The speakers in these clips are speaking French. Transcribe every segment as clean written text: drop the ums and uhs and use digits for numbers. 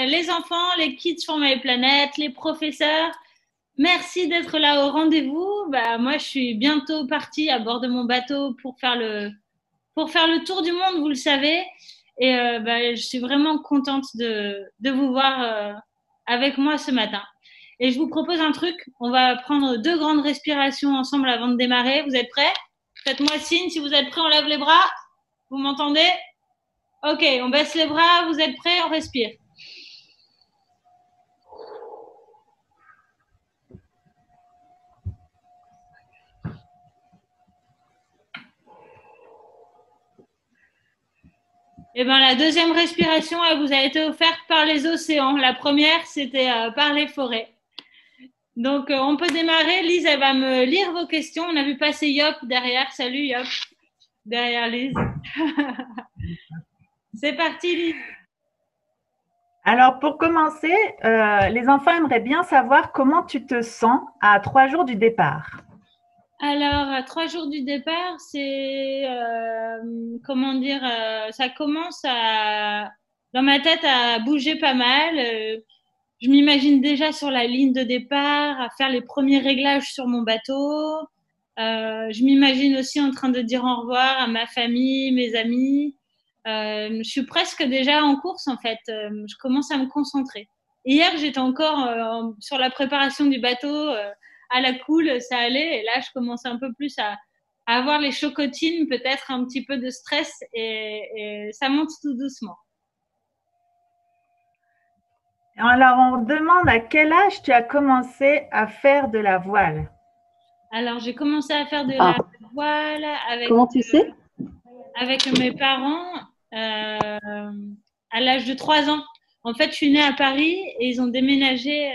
les enfants, les Kids for My Planet, les professeurs, merci d'être là au rendez-vous. Moi, je suis bientôt partie à bord de mon bateau pour faire le tour du monde, vous le savez. Et je suis vraiment contente de vous voir avec moi ce matin. Et je vous propose un truc. On va prendre 2 grandes respirations ensemble avant de démarrer. Vous êtes prêts? Faites-moi signe si vous êtes prêts, on lève les bras. Vous m'entendez? Ok, on baisse les bras. Vous êtes prêts? On respire. Et la deuxième respiration, elle vous a été offerte par les océans. La première, c'était par les forêts. Donc, on peut démarrer. Lise, elle va me lire vos questions. On a vu passer Yop derrière. Salut Yop, derrière Lise. C'est parti, Lise. Alors, pour commencer, les enfants aimeraient bien savoir comment tu te sens à 3 jours du départ. Alors, à 3 jours du départ, c'est, ça commence dans ma tête à bouger pas mal. Je m'imagine déjà sur la ligne de départ, à faire les premiers réglages sur mon bateau. Je m'imagine aussi en train de dire au revoir à ma famille, mes amis. Je suis presque déjà en course, en fait. Je commence à me concentrer. Hier, j'étais encore sur la préparation du bateau. À la cool, ça allait. Et là, je commence un peu plus à avoir les chocotines, peut-être un petit peu de stress. Et ça monte tout doucement. Alors, on demande à quel âge tu as commencé à faire de la voile? Alors, j'ai commencé à faire de la voile avec, comment tu sais? Avec mes parents à l'âge de 3 ans. En fait, je suis née à Paris et ils ont déménagé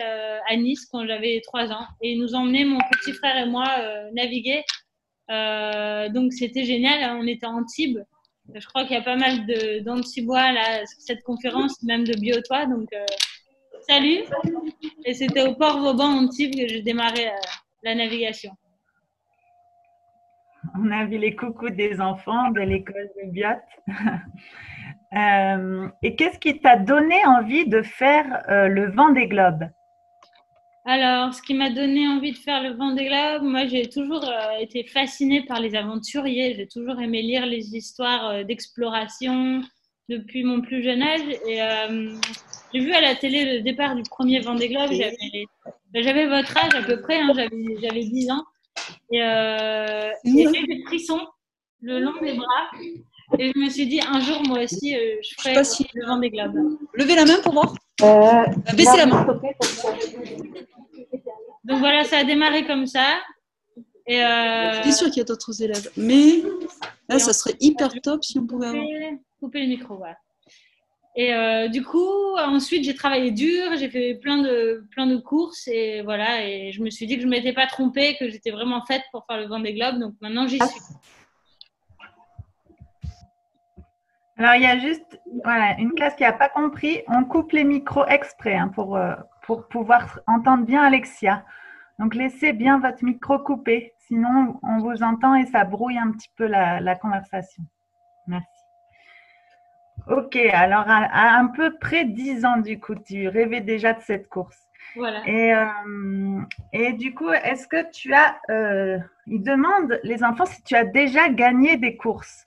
à Nice quand j'avais 3 ans. Et ils nous emmenaient, mon petit frère et moi, naviguer. Donc, c'était génial. On était à Antibes. Je crois qu'il y a pas mal d'Antibois là, cette conférence, même de Biotois. Donc, salut. Et c'était au port Vauban, Antibes, que j'ai démarré la navigation. On a vu les coucous des enfants de l'école de Biot. Et qu'est-ce qui t'a donné envie de faire le Vendée Globe? Alors, ce qui m'a donné envie de faire le Vendée Globe, moi j'ai toujours été fascinée par les aventuriers. J'ai toujours aimé lire les histoires d'exploration depuis mon plus jeune âge. Et j'ai vu à la télé le départ du premier Vendée Globe. J'avais votre âge à peu près, hein, j'avais 10 ans. Et j'ai des frissons le long des bras. Et je me suis dit, un jour, moi aussi, je ferai le Vendée Globe. Levez la main pour voir. Baissez la main. Donc voilà, ça a démarré comme ça. Et je suis sûre qu'il y a d'autres élèves. Mais là, ça serait hyper top si on pouvait avoir. Couper le micro, voilà. Et du coup, ensuite, j'ai travaillé dur, j'ai fait plein de courses et voilà. Et je me suis dit que je ne m'étais pas trompée, que j'étais vraiment faite pour faire le Vendée Globe. Donc maintenant, j'y suis. Alors, il y a juste une classe qui n'a pas compris. On coupe les micros exprès pour pouvoir entendre bien Alexia. Donc, laissez bien votre micro coupé. Sinon, on vous entend et ça brouille un petit peu la conversation. Merci. Ok, alors à un peu près 10 ans, du coup, tu rêvais déjà de cette course. Voilà. Et du coup, est-ce que tu as… ils demandent, les enfants, si tu as déjà gagné des courses.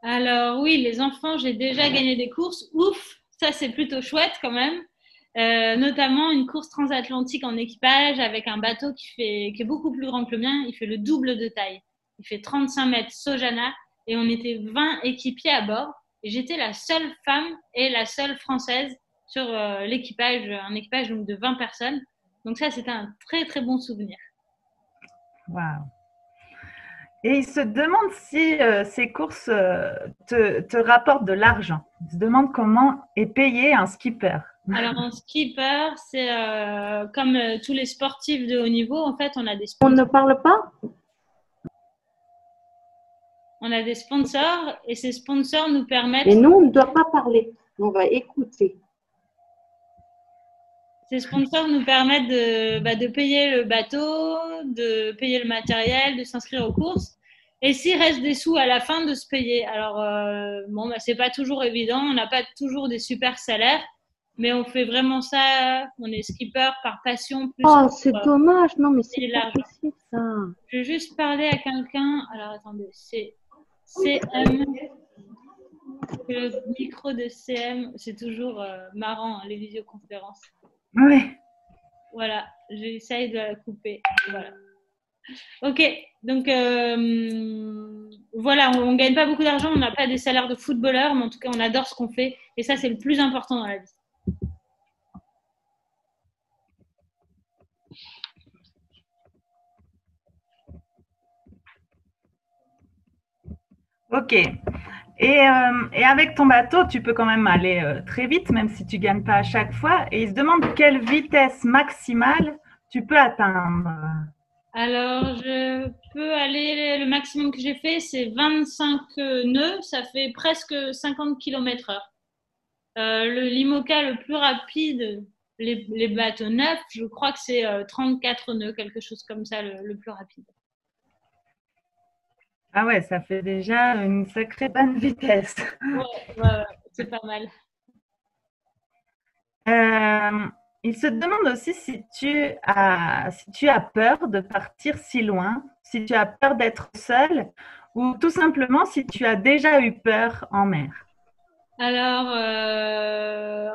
Alors oui, les enfants, j'ai déjà gagné des courses. Ouf, ça c'est plutôt chouette quand même. Notamment une course transatlantique en équipage avec un bateau qui est beaucoup plus grand que le mien. Il fait le double de taille. Il fait 35 mètres Sojana et on était 20 équipiers à bord. Et j'étais la seule femme et la seule française sur l'équipage, un équipage donc de 20 personnes. Donc ça, c'était un très très bon souvenir. Waouh! Et ils se demandent si ces courses te rapportent de l'argent. Ils se demandent comment est payé un skipper. Alors, un skipper, c'est comme tous les sportifs de haut niveau. En fait, on a des sponsors. On ne parle pas? On a des sponsors et ces sponsors nous permettent… Mais nous, on ne doit pas parler. On va écouter. Ces sponsors nous permettent de payer le bateau, de payer le matériel, de s'inscrire aux courses. Et s'il reste des sous à la fin, de se payer. Alors, c'est pas toujours évident. On n'a pas toujours des super salaires. Mais on fait vraiment ça, on est skipper par passion plus Oh, que c'est pour dommage. Non, mais gagner c'est de pas l'argent. possible, ça. Je vais juste parler à quelqu'un. Alors attendez, c'est CM, le micro de CM, c'est toujours marrant, hein, les visioconférences. Oui. Voilà, j'essaye de la couper. Voilà. Ok, donc voilà, on gagne pas beaucoup d'argent, on n'a pas des salaires de footballeurs, mais en tout cas, on adore ce qu'on fait. Et ça, c'est le plus important dans la vie. Ok. Et avec ton bateau, tu peux quand même aller très vite, même si tu gagnes pas à chaque fois. Et il se demande quelle vitesse maximale tu peux atteindre. Alors, je peux aller, le maximum que j'ai fait, c'est 25 nœuds, ça fait presque 50 km/h. L'IMOCA le plus rapide, les bateaux neufs, je crois que c'est 34 nœuds, quelque chose comme ça, le plus rapide. Ah ouais, ça fait déjà une sacrée bonne vitesse. Ouais, c'est pas mal. Il se demande aussi si tu as peur de partir si loin, si tu as peur d'être seul ou tout simplement si tu as déjà eu peur en mer. Alors,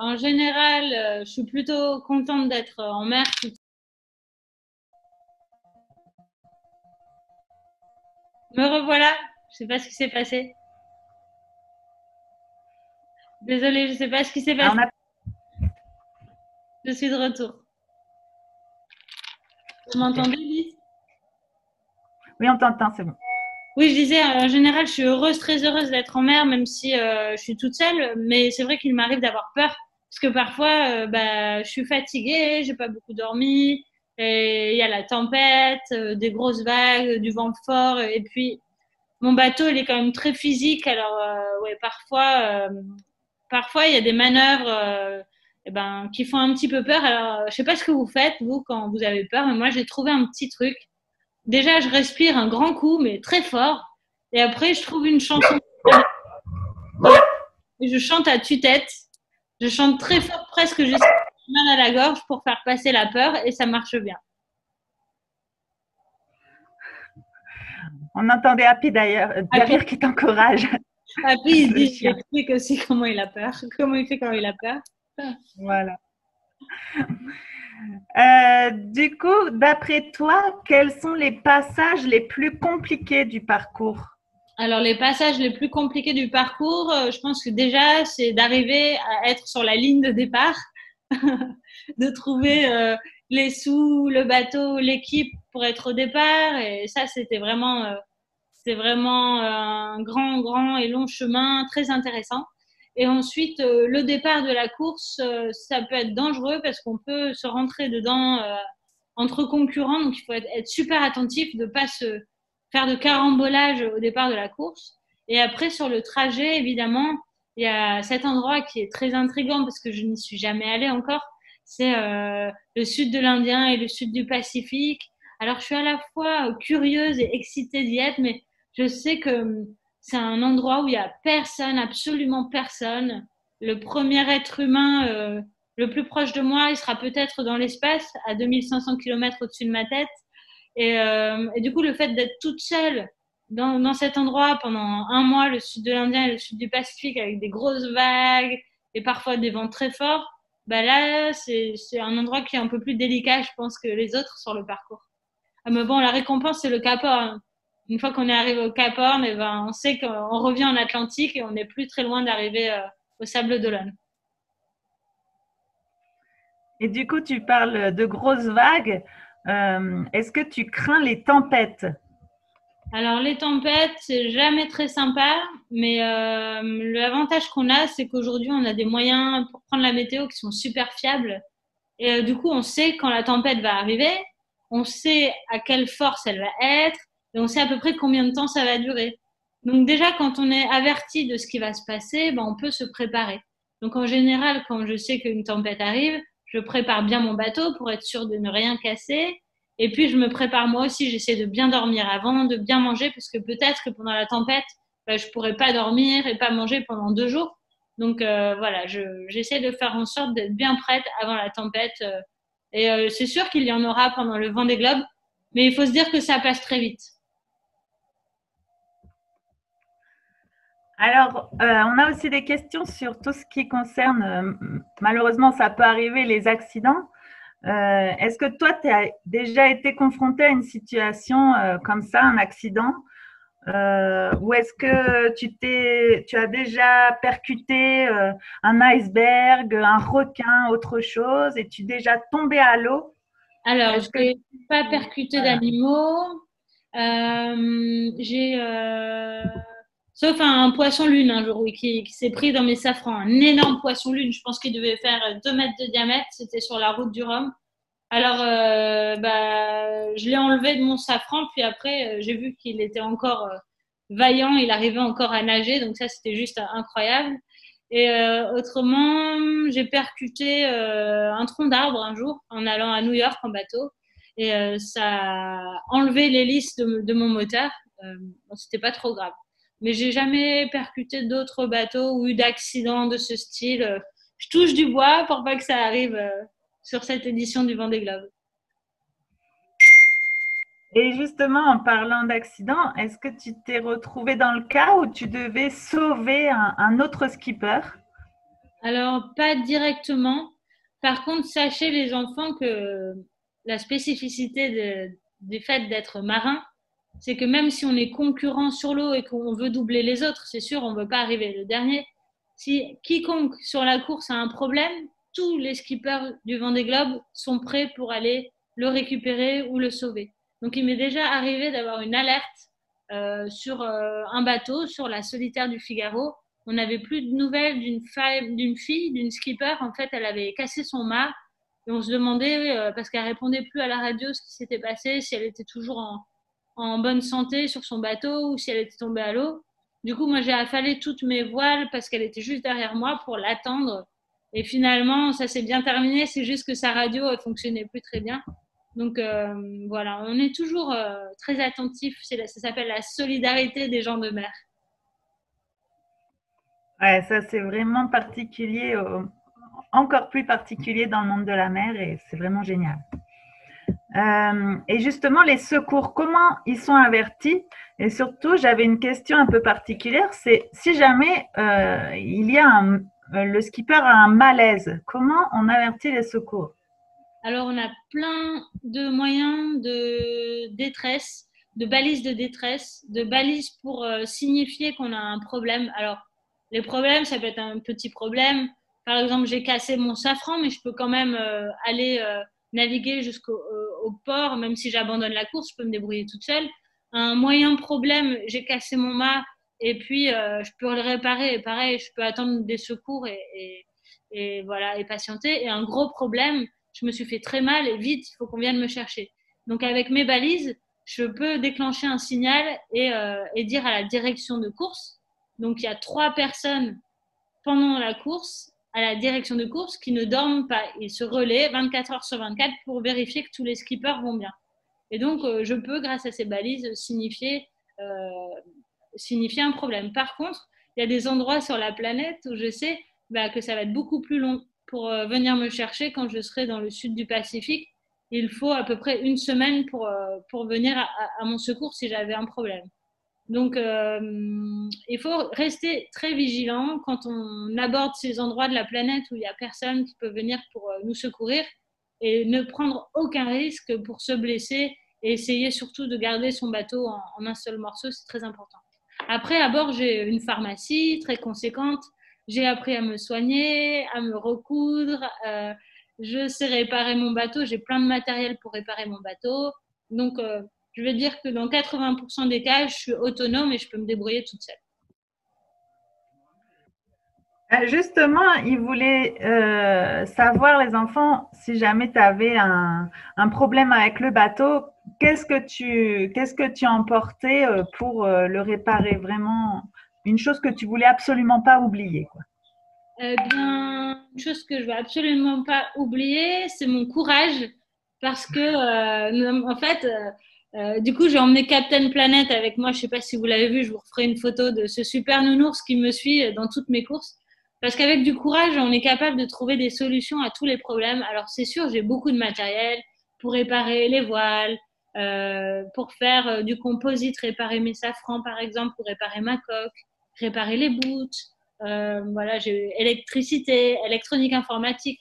en général, je suis plutôt contente d'être en mer. Me revoilà. Je sais pas ce qui s'est passé. Désolée, je sais pas ce qui s'est passé. Je suis de retour. Vous m'entendez, Lise? Oui, on t'entend, c'est bon. Oui, je disais, en général, je suis heureuse, très heureuse d'être en mer, même si je suis toute seule. Mais c'est vrai qu'il m'arrive d'avoir peur. Parce que parfois, je suis fatiguée, j'ai pas beaucoup dormi. Et il y a la tempête, des grosses vagues, du vent fort. Et puis, mon bateau, il est quand même très physique. Alors, ouais, parfois, il y a des manœuvres qui font un petit peu peur. Alors, je sais pas ce que vous faites, vous, quand vous avez peur, mais moi, j'ai trouvé un petit truc. Déjà, je respire un grand coup, mais très fort. Et après, je trouve une chanson. Et je chante à tue-tête. Je chante très fort, presque jusqu'à mal à la gorge pour faire passer la peur, et ça marche bien. On entendait Happy derrière qui t'encourage. Après, il explique aussi comment il a peur, comment il fait quand il a peur. Voilà. Du coup, d'après toi, quels sont les passages les plus compliqués du parcours? Alors, les passages les plus compliqués du parcours, je pense que déjà, c'est d'arriver à être sur la ligne de départ, de trouver les sous, le bateau, l'équipe pour être au départ. Et ça, c'est vraiment un grand et long chemin très intéressant. Et ensuite, le départ de la course, ça peut être dangereux parce qu'on peut se rentrer dedans entre concurrents. Donc, il faut être super attentif de ne pas se faire de carambolage au départ de la course. Et après, sur le trajet, évidemment, il y a cet endroit qui est très intriguant parce que je n'y suis jamais allée encore. C'est le sud de l'Indien et le sud du Pacifique. Alors, je suis à la fois curieuse et excitée d'y être, mais je sais que c'est un endroit où il y a personne, absolument personne. Le premier être humain le plus proche de moi, il sera peut-être dans l'espace, à 2500 km au-dessus de ma tête. Et du coup, le fait d'être toute seule dans cet endroit pendant un mois, le sud de l'Indien et le sud du Pacifique, avec des grosses vagues et parfois des vents très forts, là, c'est un endroit qui est un peu plus délicat, je pense, que les autres sur le parcours. Ah, mais bon, la récompense, c'est le Cap Horn. Une fois qu'on est arrivé au Cap Horn, on sait qu'on revient en Atlantique et on n'est plus très loin d'arriver au Sable d'Olonne. Et du coup, tu parles de grosses vagues. Est-ce que tu crains les tempêtes? Alors, les tempêtes, c'est jamais très sympa, mais l'avantage qu'on a, c'est qu'aujourd'hui, on a des moyens pour prendre la météo qui sont super fiables. Et du coup, on sait quand la tempête va arriver, on sait à quelle force elle va être, et on sait à peu près combien de temps ça va durer. Donc déjà, quand on est averti de ce qui va se passer, on peut se préparer. Donc en général, quand je sais qu'une tempête arrive, je prépare bien mon bateau pour être sûr de ne rien casser. Et puis je me prépare moi aussi, j'essaie de bien dormir avant, de bien manger, parce que peut-être que pendant la tempête, je pourrais pas dormir et pas manger pendant 2 jours. Donc voilà, j'essaie de faire en sorte d'être bien prête avant la tempête. Et c'est sûr qu'il y en aura pendant le Vendée Globe, mais il faut se dire que ça passe très vite. Alors, on a aussi des questions sur tout ce qui concerne, malheureusement, ça peut arriver, les accidents. Est-ce que toi, tu as déjà été confronté à une situation comme ça, un accident, ou est-ce que tu as déjà percuté un iceberg, un requin, autre chose, et tu es déjà tombé à l'eau? Alors, Est-ce je que n'ai pas percuté voilà. d'animaux. J'ai, sauf un poisson-lune un jour, oui, qui s'est pris dans mes safrans. Un énorme poisson-lune, je pense qu'il devait faire 2 mètres de diamètre. C'était sur la route du Rhum. Alors, je l'ai enlevé de mon safran, puis après, j'ai vu qu'il était encore vaillant, il arrivait encore à nager, donc ça, c'était juste incroyable. Et autrement, j'ai percuté un tronc d'arbre un jour en allant à New York en bateau, et ça a enlevé l'hélice de mon moteur. Bon, c'était pas trop grave. Mais j'ai jamais percuté d'autres bateaux ou eu d'accident de ce style. Je touche du bois pour pas que ça arrive sur cette édition du Vendée Globe. Et justement, en parlant d'accident, est-ce que tu t'es retrouvé dans le cas où tu devais sauver un autre skipper? Alors, pas directement. Par contre, sachez les enfants que la spécificité du fait d'être marin, c'est que même si on est concurrent sur l'eau et qu'on veut doubler les autres, c'est sûr, on ne veut pas arriver le dernier. Si quiconque sur la course a un problème, tous les skippers du Vendée Globe sont prêts pour aller le récupérer ou le sauver. Donc, il m'est déjà arrivé d'avoir une alerte sur un bateau, sur la Solitaire du Figaro. On n'avait plus de nouvelles d'une fille, d'une skipper. En fait, elle avait cassé son mât. Et on se demandait, parce qu'elle répondait plus à la radio, ce qui s'était passé, si elle était toujours en bonne santé sur son bateau ou si elle était tombée à l'eau. Du coup, moi, j'ai affalé toutes mes voiles parce qu'elle était juste derrière moi pour l'attendre. Et finalement, ça s'est bien terminé. C'est juste que sa radio ne fonctionnait plus très bien. Donc voilà, on est toujours très attentif. Ça s'appelle la solidarité des gens de mer. Ouais, ça c'est vraiment particulier, encore plus particulier dans le monde de la mer et c'est vraiment génial. Et justement, les secours, comment ils sont avertis? Et surtout, j'avais une question un peu particulière, c'est si jamais il y a le skipper a un malaise, comment on avertit les secours? Alors, on a plein de moyens de détresse, de balises pour signifier qu'on a un problème. Alors, les problèmes, ça peut être un petit problème. Par exemple, j'ai cassé mon safran, mais je peux quand même aller naviguer jusqu'au au port, même si j'abandonne la course, je peux me débrouiller toute seule. Un moyen problème, j'ai cassé mon mât, et puis je peux le réparer. Et pareil, je peux attendre des secours et voilà, et patienter. Et un gros problème, je me suis fait très mal et vite, il faut qu'on vienne me chercher. Donc avec mes balises, je peux déclencher un signal et dire à la direction de course. Donc il y a 3 personnes pendant la course à la direction de course qui ne dorment pas. Ils se relaient 24 heures sur 24 pour vérifier que tous les skippers vont bien. Et donc je peux, grâce à ces balises, signifier un problème. Par contre, il y a des endroits sur la planète où je sais que ça va être beaucoup plus long pour venir me chercher quand je serai dans le sud du Pacifique. Il faut à peu près une semaine pour venir à mon secours si j'avais un problème. Donc, il faut rester très vigilant quand on aborde ces endroits de la planète où il n'y a personne qui peut venir pour nous secourir et ne prendre aucun risque pour se blesser et essayer surtout de garder son bateau en un seul morceau, c'est très important. Après, à bord, j'ai une pharmacie très conséquente. J'ai appris à me soigner, à me recoudre. Je sais réparer mon bateau. J'ai plein de matériel pour réparer mon bateau. Donc, je vais dire que dans 80% des cas, je suis autonome et je peux me débrouiller toute seule. Justement, ils voulaient savoir, les enfants, si jamais tu avais un problème avec le bateau, qu'est-ce que tu emportais pour le réparer? Vraiment, une chose que tu voulais absolument pas oublier, quoi. Eh bien, une chose que je ne vais absolument pas oublier, c'est mon courage. Parce que, en fait, du coup, j'ai emmené Captain Planet avec moi. Je ne sais pas si vous l'avez vu, je vous referai une photo de ce super nounours qui me suit dans toutes mes courses. Parce qu'avec du courage, on est capable de trouver des solutions à tous les problèmes. Alors c'est sûr, j'ai beaucoup de matériel pour réparer les voiles, pour faire du composite, réparer mes safrans par exemple, pour réparer ma coque, réparer les bouts. Voilà, j'ai électricité, électronique informatique.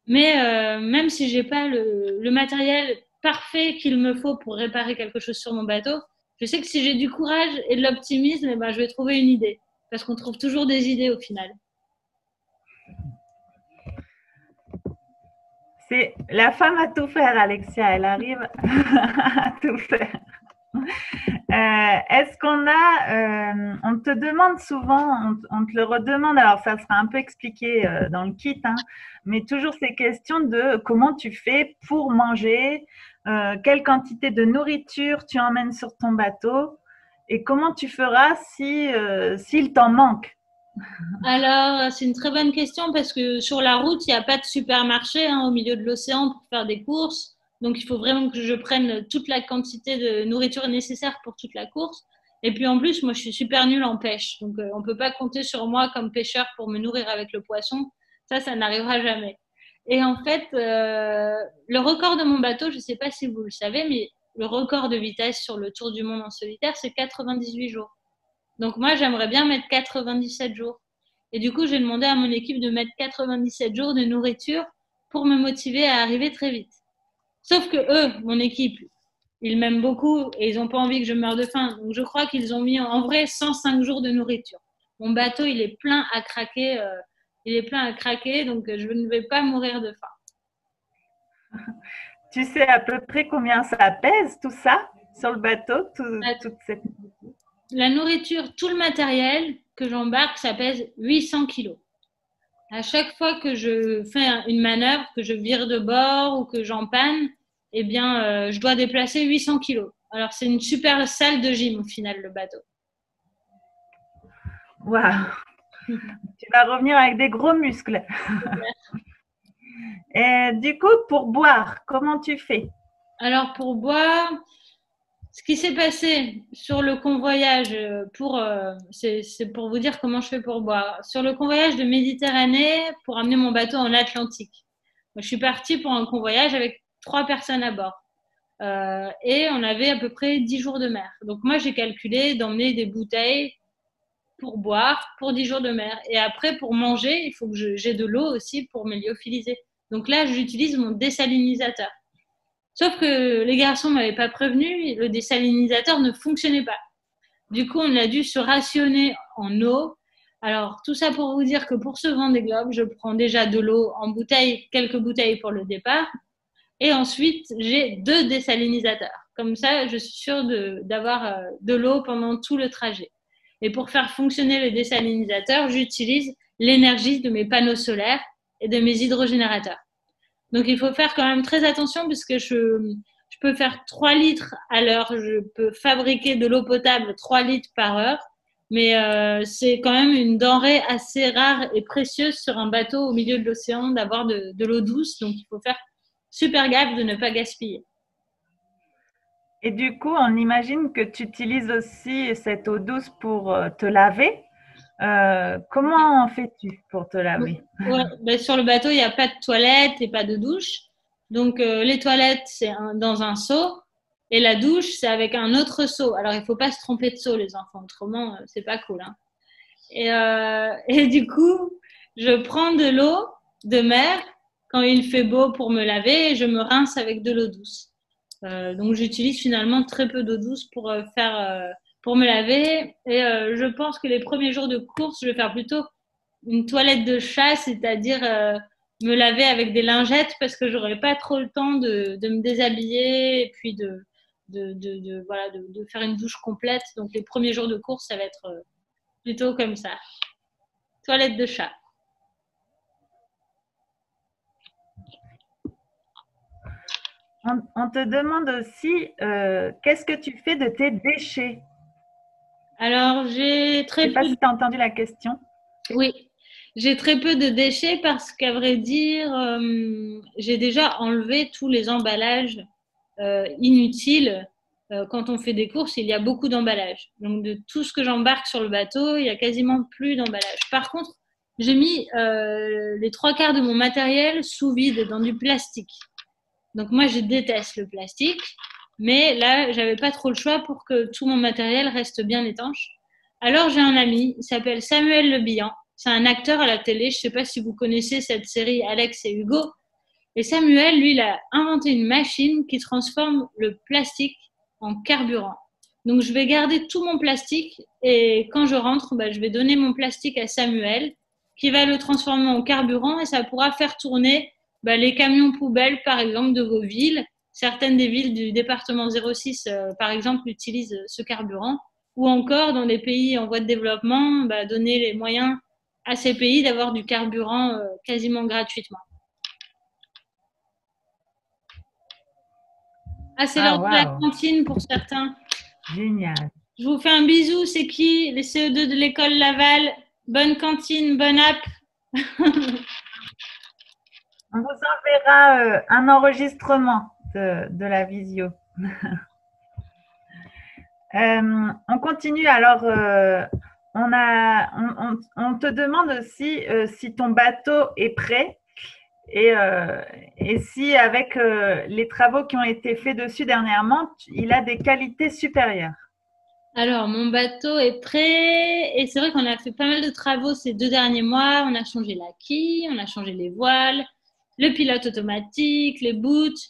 Mais même si j'ai pas le matériel parfait qu'il me faut pour réparer quelque chose sur mon bateau, je sais que si j'ai du courage et de l'optimisme, eh ben, je vais trouver une idée. Parce qu'on trouve toujours des idées au final. C'est la femme à tout faire, Alexia. Elle arrive à tout faire. Est-ce qu'on a, on te demande souvent, on te le redemande, alors ça sera un peu expliqué dans le kit, hein, mais toujours ces questions de comment tu fais pour manger, quelle quantité de nourriture tu emmènes sur ton bateau et comment tu feras si s'il t'en manque. Alors, c'est une très bonne question parce que sur la route, il n'y a pas de supermarché hein, au milieu de l'océan pour faire des courses. Donc, il faut vraiment que je prenne toute la quantité de nourriture nécessaire pour toute la course. Et puis, en plus, moi, je suis super nulle en pêche. Donc, on ne peut pas compter sur moi comme pêcheur pour me nourrir avec le poisson. Ça n'arrivera jamais. Et en fait, le record de mon bateau, je ne sais pas si vous le savez, mais le record de vitesse sur le tour du monde en solitaire, c'est 98 jours. Donc, moi, j'aimerais bien mettre 97 jours. Et du coup, j'ai demandé à mon équipe de mettre 97 jours de nourriture pour me motiver à arriver très vite. Sauf que eux, mon équipe, ils m'aiment beaucoup et ils n'ont pas envie que je meure de faim. Donc, je crois qu'ils ont mis en vrai 105 jours de nourriture. Mon bateau, il est plein à craquer. Donc je ne vais pas mourir de faim. Tu sais à peu près combien ça pèse, tout ça, sur le bateau, toute cette... La nourriture, tout le matériel que j'embarque, ça pèse 800 kilos. À chaque fois que je fais une manœuvre, que je vire de bord ou que j'en panne, eh bien, je dois déplacer 800 kilos. Alors, c'est une super salle de gym au final, le bateau. Waouh! Tu vas revenir avec des gros muscles. Et du coup, pour boire, comment tu fais? Alors, pour boire, ce qui s'est passé sur le convoyage, c'est pour vous dire comment je fais pour boire. Sur le convoyage de Méditerranée, pour amener mon bateau en Atlantique. Je suis partie pour un convoyage avec 3 personnes à bord. Et on avait à peu près 10 jours de mer. Donc moi, j'ai calculé d'emmener des bouteilles pour boire pour 10 jours de mer. Et après, pour manger, il faut que j'ai de l'eau aussi pour me lyophiliser. Donc là, j'utilise mon désalinisateur. Sauf que les garçons ne m'avaient pas prévenu, le désalinisateur ne fonctionnait pas. Du coup, on a dû se rationner en eau. Alors, tout ça pour vous dire que pour ce Vendée Globe, je prends déjà de l'eau en bouteille, quelques bouteilles pour le départ. Et ensuite, j'ai 2 désalinisateurs. Comme ça, je suis sûre d'avoir de l'eau pendant tout le trajet. Et pour faire fonctionner le désalinisateur, j'utilise l'énergie de mes panneaux solaires et de mes hydrogénérateurs. Donc, il faut faire quand même très attention puisque je peux faire 3 litres à l'heure. Je peux fabriquer de l'eau potable 3 litres par heure. Mais c'est quand même une denrée assez rare et précieuse sur un bateau au milieu de l'océan d'avoir de l'eau douce. Donc, il faut faire super gaffe de ne pas gaspiller. Et du coup, on imagine que tu utilises aussi cette eau douce pour te laver. Comment fais-tu pour te laver? Ouais, ben sur le bateau, il n'y a pas de toilette et pas de douche. Donc, les toilettes, c'est dans un seau. Et la douche, c'est avec un autre seau. Alors, il ne faut pas se tromper de seau, les enfants. Autrement, c'est pas cool. Hein. Et du coup, je prends de l'eau de mer quand il fait beau pour me laver et je me rince avec de l'eau douce. Donc, j'utilise finalement très peu d'eau douce pour me laver. Et je pense que les premiers jours de course, je vais faire plutôt une toilette de chat, c'est-à-dire me laver avec des lingettes parce que j'aurai pas trop le temps de me déshabiller et puis voilà, de faire une douche complète. Donc, les premiers jours de course, ça va être plutôt comme ça. Toilette de chat. On te demande aussi qu'est-ce que tu fais de tes déchets? Alors, j'ai très Je ne sais pas peu. si tu as entendu la question. Oui, j'ai très peu de déchets parce qu'à vrai dire, j'ai déjà enlevé tous les emballages inutiles. Quand on fait des courses, il y a beaucoup d'emballages. Donc, de tout ce que j'embarque sur le bateau, il y a quasiment plus d'emballage. Par contre, j'ai mis les 3/4 de mon matériel sous vide dans du plastique. Donc moi, je déteste le plastique, mais là, j'avais pas trop le choix pour que tout mon matériel reste bien étanche. Alors j'ai un ami, il s'appelle Samuel Le Bihan. C'est un acteur à la télé. Je sais pas si vous connaissez cette série Alex et Hugo. Et Samuel, lui, il a inventé une machine qui transforme le plastique en carburant. Donc je vais garder tout mon plastique et quand je rentre, bah, je vais donner mon plastique à Samuel qui va le transformer en carburant et ça pourra faire tourner bah, les camions poubelles, par exemple, de vos villes. Certaines des villes du département 06, par exemple, utilisent ce carburant. Ou encore, dans les pays en voie de développement, bah, donner les moyens à ces pays d'avoir du carburant quasiment gratuitement. Ah, c'est l'heure de la cantine pour certains. Génial. Je vous fais un bisou. C'est qui? Les CE2 de l'école Laval. Bonne cantine, bonne app. On vous enverra un enregistrement de la visio. On continue. Alors, on te demande aussi si ton bateau est prêt et si avec les travaux qui ont été faits dessus dernièrement, il a des qualités supérieures. Alors, mon bateau est prêt et c'est vrai qu'on a fait pas mal de travaux ces 2 derniers mois. On a changé la quille, on a changé les voiles, le pilote automatique, les boots.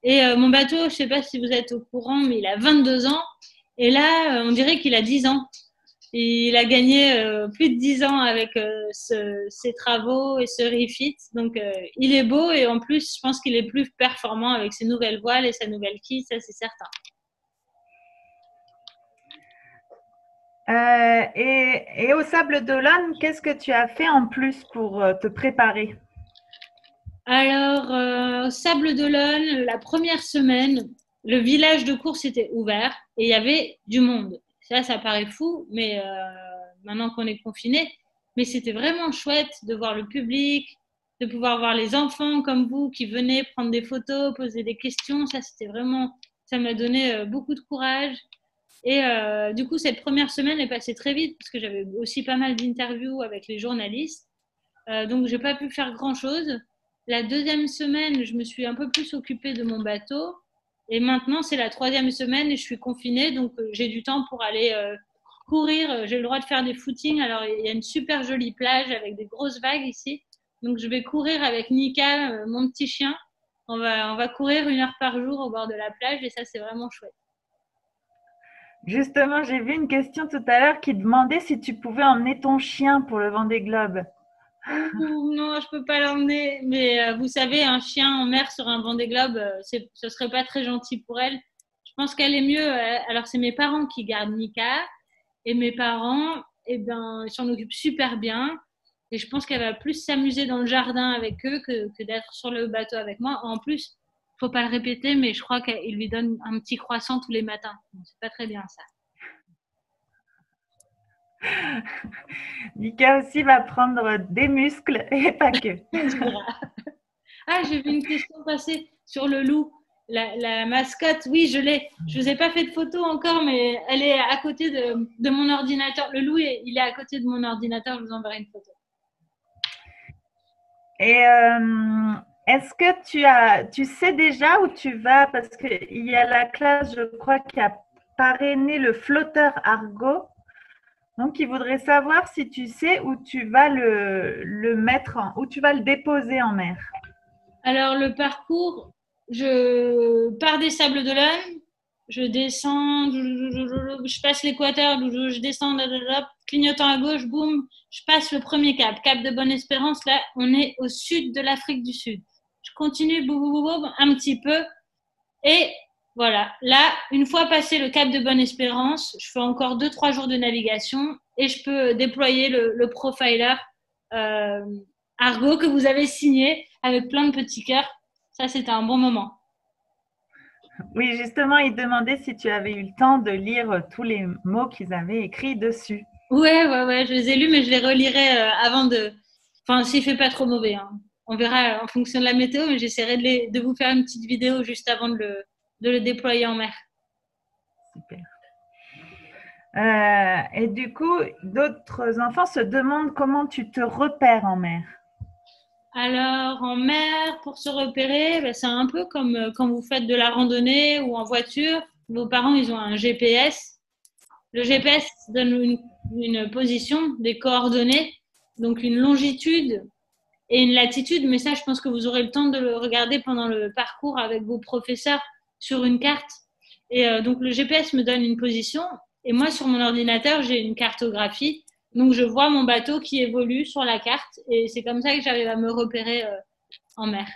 Et mon bateau, je ne sais pas si vous êtes au courant, mais il a 22 ans. Et là, on dirait qu'il a 10 ans. Et il a gagné plus de 10 ans avec ses travaux et ce refit. Donc, il est beau et en plus, je pense qu'il est plus performant avec ses nouvelles voiles et sa nouvelle quille, ça c'est certain. Et au Sable d'Olonne, qu'est-ce que tu as fait en plus pour te préparer? Alors, au Sable d'Olonne, la première semaine, le village de course était ouvert et il y avait du monde. Ça paraît fou, mais maintenant qu'on est confiné, mais c'était vraiment chouette de voir le public, de pouvoir voir les enfants comme vous qui venaient prendre des photos, poser des questions. Ça, c'était vraiment, ça m'a donné beaucoup de courage. Et du coup, cette première semaine est passée très vite parce que j'avais aussi pas mal d'interviews avec les journalistes. Donc, j'ai pas pu faire grand-chose. La deuxième semaine, je me suis un peu plus occupée de mon bateau. Et maintenant, c'est la troisième semaine et je suis confinée. Donc, j'ai du temps pour aller courir. J'ai le droit de faire des footings. Alors, il y a une super jolie plage avec des grosses vagues ici. Donc, je vais courir avec Nika, mon petit chien. On va courir 1 heure par jour au bord de la plage et ça, c'est vraiment chouette. Justement, j'ai vu une question tout à l'heure qui demandait si tu pouvais emmener ton chien pour le Vendée Globe. Non, je peux pas l'emmener. Mais vous savez, un chien en mer sur un Vendée Globe, ce serait pas très gentil pour elle. Je pense qu'elle est mieux. Alors, c'est mes parents qui gardent Nika. Et mes parents, eh ben, ils s'en occupent super bien. Et je pense qu'elle va plus s'amuser dans le jardin avec eux que d'être sur le bateau avec moi. En plus, faut pas le répéter, mais je crois qu'il lui donne un petit croissant tous les matins. Bon, c'est pas très bien ça. Nika aussi va prendre des muscles et pas que. Ah, j'ai vu une question passer sur le loup. La mascotte, oui, je l'ai. Je vous ai pas fait de photo encore, mais elle est à côté de mon ordinateur. Le loup, il est à côté de mon ordinateur. Je vous enverrai une photo. Et est-ce que tu sais déjà où tu vas? Parce qu'il y a la classe, je crois, qui a parrainé le flotteur Argo. Donc, il voudrait savoir si tu sais où tu vas le mettre, où tu vas le déposer en mer. Alors, le parcours, je pars des Sables d'Olonne, je descends, je passe l'équateur, je descends, clignotant à gauche, boum, je passe le premier cap, cap de Bonne-Espérance. Là, on est au sud de l'Afrique du Sud. Je continue, boum, un petit peu. Et voilà, là, une fois passé le cap de Bonne-Espérance, je fais encore 2-3 jours de navigation et je peux déployer le profiler euh, Argo que vous avez signé avec plein de petits cœurs. Ça, c'était un bon moment. Oui, justement, il demandait si tu avais eu le temps de lire tous les mots qu'ils avaient écrits dessus. Ouais, je les ai lus, mais je les relirai avant de. Enfin, s'il fait pas trop mauvais. Hein. On verra en fonction de la météo, mais j'essaierai de vous faire une petite vidéo juste avant de le déployer en mer. Super. Et du coup, d'autres enfants se demandent comment tu te repères en mer. Alors, en mer, pour se repérer, bah, c'est un peu comme quand vous faites de la randonnée ou en voiture. Vos parents, ils ont un GPS. Le GPS donne une position, des coordonnées, donc une longitude et une latitude. Mais ça, je pense que vous aurez le temps de le regarder pendant le parcours avec vos professeurs sur une carte. Et donc, le GPS me donne une position. Et moi, sur mon ordinateur, j'ai une cartographie. Donc, je vois mon bateau qui évolue sur la carte. Et c'est comme ça que j'arrive à me repérer en mer.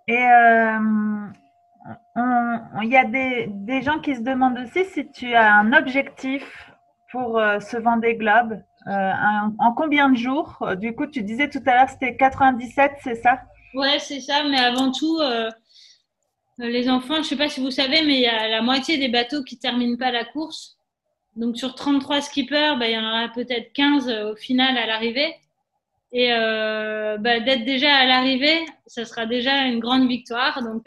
Et il y a des gens qui se demandent aussi si tu as un objectif pour ce Vendée Globe. En combien de jours? Du coup, tu disais tout à l'heure, c'était 97, c'est ça? Ouais, c'est ça. Mais avant tout, les enfants, je ne sais pas si vous savez, mais il y a la moitié des bateaux qui ne terminent pas la course. Donc, sur 33 skippers, bah, il y en aura peut-être 15 au final à l'arrivée. Et bah, d'être déjà à l'arrivée, ça sera déjà une grande victoire. Donc,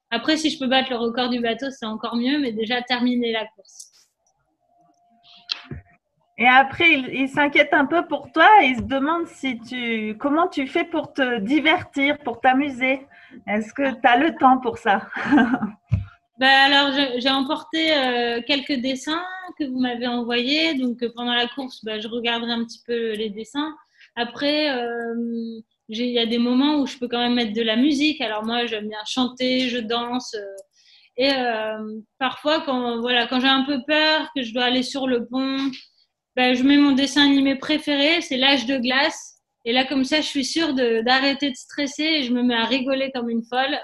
après, si je peux battre le record du bateau, c'est encore mieux, mais déjà terminer la course. Et après, il s'inquiète un peu pour toi et il se demande comment tu fais pour te divertir, pour t'amuser. Est-ce que tu as le temps pour ça? Bah, alors, j'ai emporté quelques dessins que vous m'avez envoyés. Donc, pendant la course, bah, je regarderai un petit peu les dessins. Après, il y a des moments où je peux quand même mettre de la musique. Alors, moi, j'aime bien chanter, je danse. Et parfois, quand j'ai un peu peur, que je dois aller sur le pont, bah, je mets mon dessin animé préféré, c'est L'Âge de glace. Et là, comme ça, je suis sûre d'arrêter de stresser et je me mets à rigoler comme une folle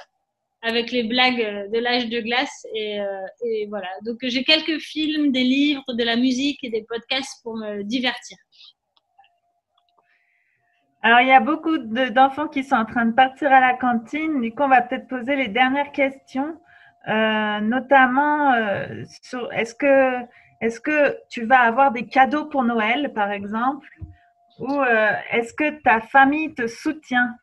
avec les blagues de L'Âge de glace. Et voilà. Donc, j'ai quelques films, des livres, de la musique et des podcasts pour me divertir. Alors, il y a beaucoup d'enfants qui sont en train de partir à la cantine. Du coup, on va peut-être poser les dernières questions, notamment sur est-ce que tu vas avoir des cadeaux pour Noël, par exemple, ou est-ce que ta famille te soutient?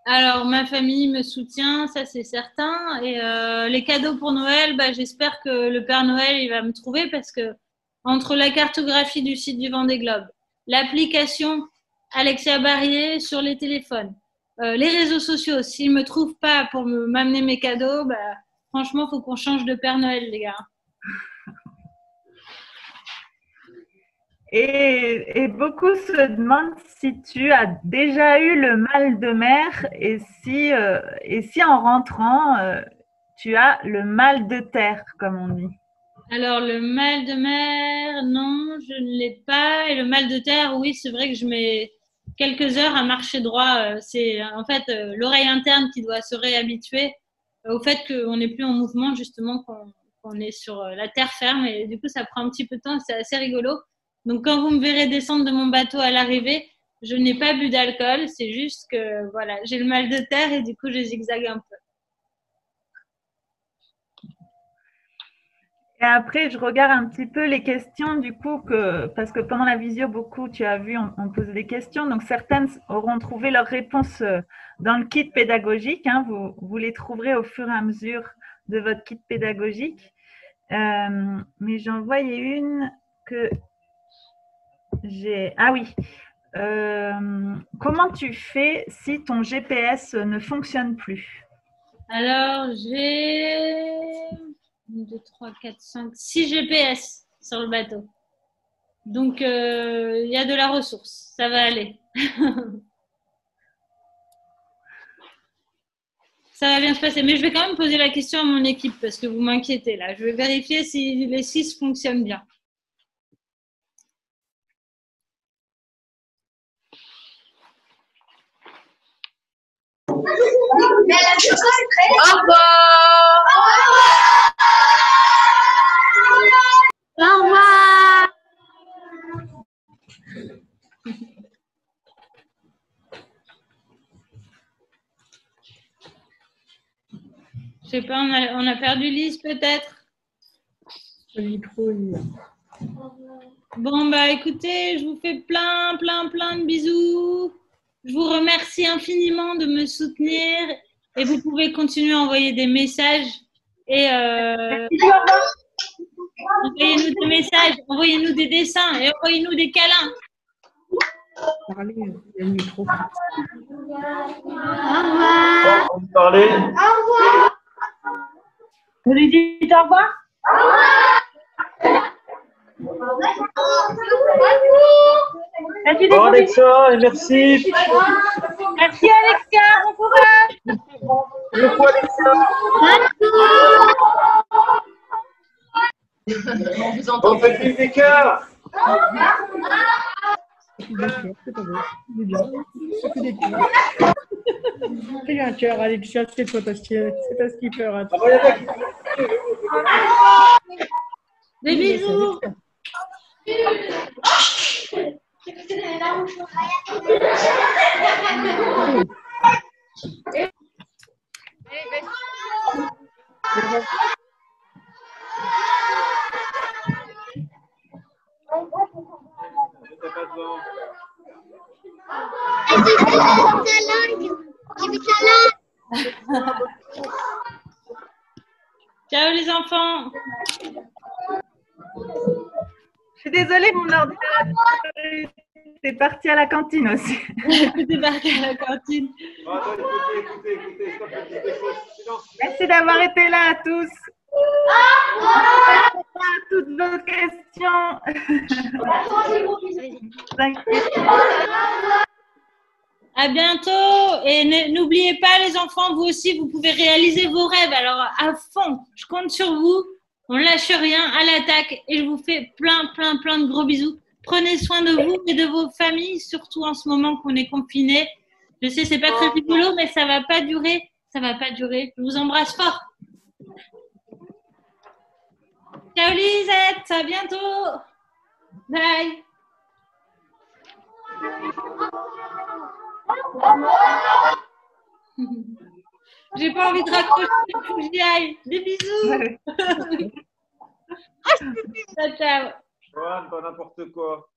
Alors, ma famille me soutient, ça c'est certain. Et les cadeaux pour Noël, bah, j'espère que le Père Noël il va me trouver parce que entre la cartographie du site du Vendée Globe, l'application Alexia Barrier sur les téléphones, les réseaux sociaux, s'il me trouve pas pour m'amener mes cadeaux, bah, franchement, faut qu'on change de Père Noël, les gars. Et beaucoup se demandent si tu as déjà eu le mal de mer et si en rentrant, tu as le mal de terre, comme on dit. Alors, le mal de mer, non, je ne l'ai pas. Et le mal de terre, oui, c'est vrai que je mets quelques heures à marcher droit. C'est en fait l'oreille interne qui doit se réhabituer au fait qu'on n'est plus en mouvement, justement, qu'on est sur la terre ferme. Et du coup, ça prend un petit peu de temps. C'est assez rigolo. Donc, quand vous me verrez descendre de mon bateau à l'arrivée, je n'ai pas bu d'alcool. C'est juste que, voilà, j'ai le mal de terre et du coup, je zigzague un peu. Et après, je regarde un petit peu les questions, du coup, parce que pendant la visio, beaucoup, tu as vu, on pose des questions. Donc, certaines auront trouvé leurs réponses dans le kit pédagogique. Hein, vous les trouverez au fur et à mesure de votre kit pédagogique. Mais j'en voyais une que j'ai. Ah oui. Comment tu fais si ton GPS ne fonctionne plus? Alors, j'ai 1, 2, 3, 4, 5, 6 GPS sur le bateau. Donc, il y a de la ressource. Ça va aller. Ça va bien se passer. Mais je vais quand même poser la question à mon équipe parce que vous m'inquiétez là. Je vais vérifier si les 6 fonctionnent bien. Au revoir. Au revoir. Je sais pas, on a perdu Lise peut-être. Le micro, Bon, bah écoutez, je vous fais plein de bisous. Je vous remercie infiniment de me soutenir et vous pouvez continuer à envoyer des messages. Et Envoyez-nous des messages, envoyez-nous des dessins et envoyez-nous des câlins. Parlez, il y a le micro. Au revoir. On parlait. Vous lui dites au revoir? Bon, Alexa, merci. Merci Alexia, bon courage. Beaucoup, Alexa. Bon, faites des écarts. C'est pas beau. C'est bien. Ça fait des cœurs. Fais un cœur, Alexia, c'est toi ta skipper. Hein. Ah, bon, il y en a qui- Des bisous. T'as pas devant. Ciao les enfants. Je suis désolée, mon ordinateur est parti à la cantine aussi. C'était parti à la cantine. Ah, non, écoutez, stop, silence. Merci d'avoir été là à tous. Toutes vos questions. À bientôt et n'oubliez pas les enfants, vous aussi vous pouvez réaliser vos rêves. Alors à fond, je compte sur vous. On lâche rien, à l'attaque et je vous fais plein de gros bisous. Prenez soin de vous et de vos familles, surtout en ce moment qu'on est confinés. Je sais c'est pas très rigolo mais ça va pas durer, Je vous embrasse fort. Ciao Lisette, à bientôt. Bye. J'ai pas envie de raccrocher, il faut que j'y aille. Des bisous. Ciao, ciao. Joanne, pas n'importe quoi.